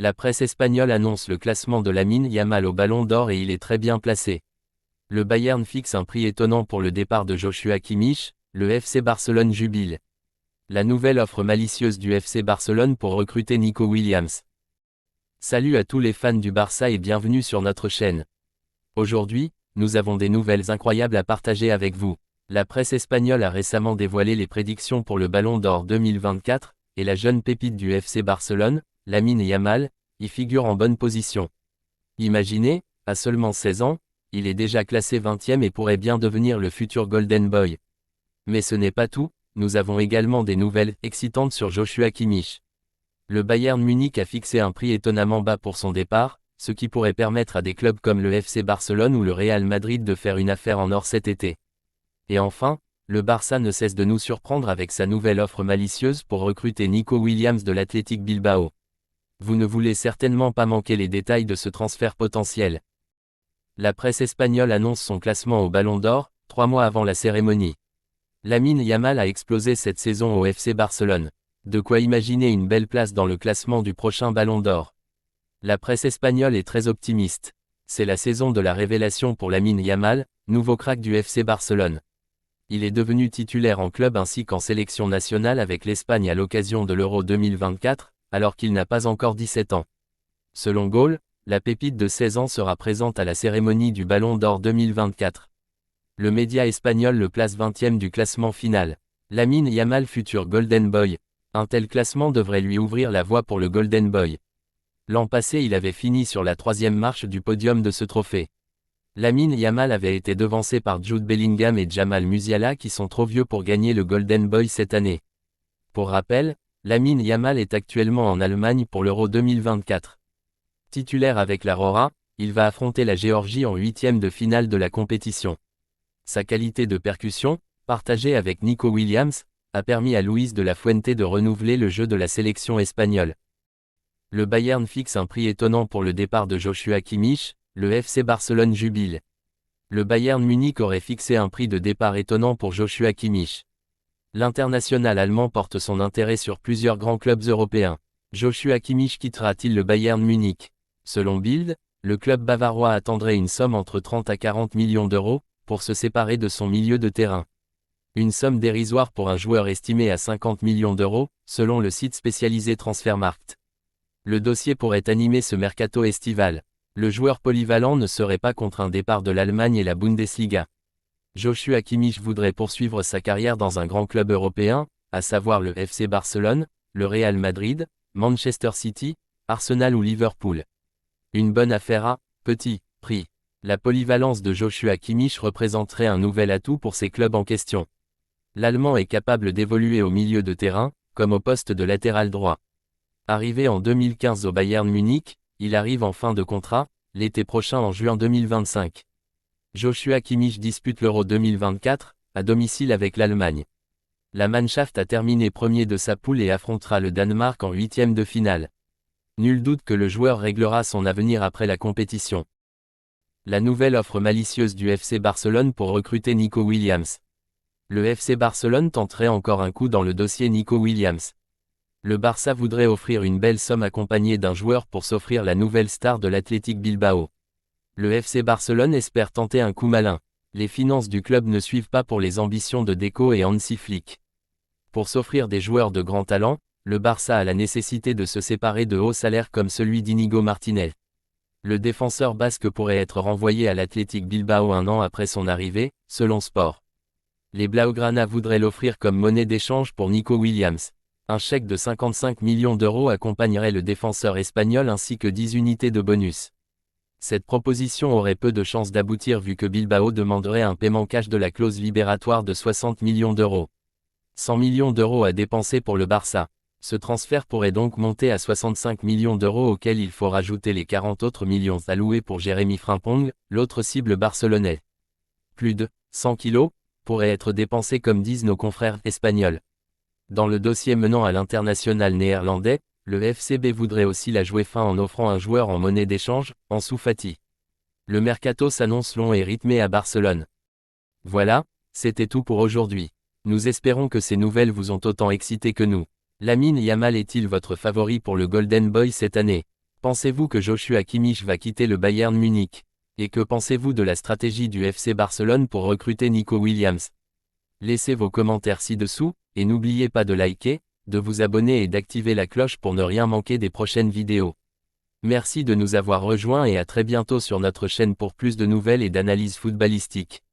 La presse espagnole annonce le classement de Lamine Yamal au Ballon d'Or et il est très bien placé. Le Bayern fixe un prix étonnant pour le départ de Joshua Kimmich, le FC Barcelone jubile. La nouvelle offre malicieuse du FC Barcelone pour recruter Nico Williams. Salut à tous les fans du Barça et bienvenue sur notre chaîne. Aujourd'hui, nous avons des nouvelles incroyables à partager avec vous. La presse espagnole a récemment dévoilé les prédictions pour le Ballon d'Or 2024, et la jeune pépite du FC Barcelone, Lamine Yamal, y figure en bonne position. Imaginez, à seulement 16 ans, il est déjà classé 20e et pourrait bien devenir le futur Golden Boy. Mais ce n'est pas tout, nous avons également des nouvelles excitantes sur Joshua Kimmich. Le Bayern Munich a fixé un prix étonnamment bas pour son départ, ce qui pourrait permettre à des clubs comme le FC Barcelone ou le Real Madrid de faire une affaire en or cet été. Et enfin, le Barça ne cesse de nous surprendre avec sa nouvelle offre malicieuse pour recruter Nico Williams de l'Athletic Bilbao. Vous ne voulez certainement pas manquer les détails de ce transfert potentiel. La presse espagnole annonce son classement au Ballon d'Or, 3 mois avant la cérémonie. Lamine Yamal a explosé cette saison au FC Barcelone. De quoi imaginer une belle place dans le classement du prochain Ballon d'Or. La presse espagnole est très optimiste. C'est la saison de la révélation pour Lamine Yamal, nouveau crack du FC Barcelone. Il est devenu titulaire en club ainsi qu'en sélection nationale avec l'Espagne à l'occasion de l'Euro 2024, alors qu'il n'a pas encore 17 ans. Selon Goal, la pépite de 16 ans sera présente à la cérémonie du Ballon d'Or 2024. Le média espagnol le place 20e du classement final. Lamine Yamal futur Golden Boy. Un tel classement devrait lui ouvrir la voie pour le Golden Boy. L'an passé il avait fini sur la 3e marche du podium de ce trophée. Lamine Yamal avait été devancé par Jude Bellingham et Jamal Musiala qui sont trop vieux pour gagner le Golden Boy cette année. Pour rappel, Lamine Yamal est actuellement en Allemagne pour l'Euro 2024. Titulaire avec la Rora, il va affronter la Géorgie en 8e de finale de la compétition. Sa qualité de percussion, partagée avec Nico Williams, a permis à Luis de la Fuente de renouveler le jeu de la sélection espagnole. Le Bayern fixe un prix étonnant pour le départ de Joshua Kimmich, le FC Barcelone jubile. Le Bayern Munich aurait fixé un prix de départ étonnant pour Joshua Kimmich. L'international allemand porte son intérêt sur plusieurs grands clubs européens. Joshua Kimmich quittera-t-il le Bayern Munich? Selon Bild, le club bavarois attendrait une somme entre 30 à 40 millions d'euros, pour se séparer de son milieu de terrain. Une somme dérisoire pour un joueur estimé à 50 millions d'euros, selon le site spécialisé Transfermarkt. Le dossier pourrait animer ce mercato estival. Le joueur polyvalent ne serait pas contre un départ de l'Allemagne et la Bundesliga. Joshua Kimmich voudrait poursuivre sa carrière dans un grand club européen, à savoir le FC Barcelone, le Real Madrid, Manchester City, Arsenal ou Liverpool. Une bonne affaire à petit prix. La polyvalence de Joshua Kimmich représenterait un nouvel atout pour ces clubs en question. L'Allemand est capable d'évoluer au milieu de terrain, comme au poste de latéral droit. Arrivé en 2015 au Bayern Munich, il arrive en fin de contrat, l'été prochain en juin 2025. Joshua Kimmich dispute l'Euro 2024, à domicile avec l'Allemagne. La Mannschaft a terminé premier de sa poule et affrontera le Danemark en 8e de finale. Nul doute que le joueur réglera son avenir après la compétition. La nouvelle offre malicieuse du FC Barcelone pour recruter Nico Williams. Le FC Barcelone tenterait encore un coup dans le dossier Nico Williams. Le Barça voudrait offrir une belle somme accompagnée d'un joueur pour s'offrir la nouvelle star de l'Athletic Bilbao. Le FC Barcelone espère tenter un coup malin. Les finances du club ne suivent pas pour les ambitions de Deco et Hansi Flick. Pour s'offrir des joueurs de grand talent, le Barça a la nécessité de se séparer de hauts salaires comme celui d'Inigo Martinez. Le défenseur basque pourrait être renvoyé à l'Athletic Bilbao un an après son arrivée, selon Sport. Les Blaugrana voudraient l'offrir comme monnaie d'échange pour Nico Williams. Un chèque de 55 millions d'euros accompagnerait le défenseur espagnol ainsi que 10 unités de bonus. Cette proposition aurait peu de chances d'aboutir vu que Bilbao demanderait un paiement cash de la clause libératoire de 60 millions d'euros. 100 millions d'euros à dépenser pour le Barça. Ce transfert pourrait donc monter à 65 millions d'euros auxquels il faut rajouter les 40 autres millions alloués pour Jérémy Frimpong, l'autre cible barcelonais. Plus de 100 kilos pourraient être dépensés comme disent nos confrères espagnols. Dans le dossier menant à l'international néerlandais, le FCB voudrait aussi la jouer fin en offrant un joueur en monnaie d'échange, Ansu Fati. Le mercato s'annonce long et rythmé à Barcelone. Voilà, c'était tout pour aujourd'hui. Nous espérons que ces nouvelles vous ont autant excité que nous. Lamine Yamal est-il votre favori pour le Golden Boy cette année? Pensez-vous que Joshua Kimmich va quitter le Bayern Munich? Et que pensez-vous de la stratégie du FC Barcelone pour recruter Nico Williams? Laissez vos commentaires ci-dessous, et n'oubliez pas de liker, de vous abonner et d'activer la cloche pour ne rien manquer des prochaines vidéos. Merci de nous avoir rejoints et à très bientôt sur notre chaîne pour plus de nouvelles et d'analyses footballistiques.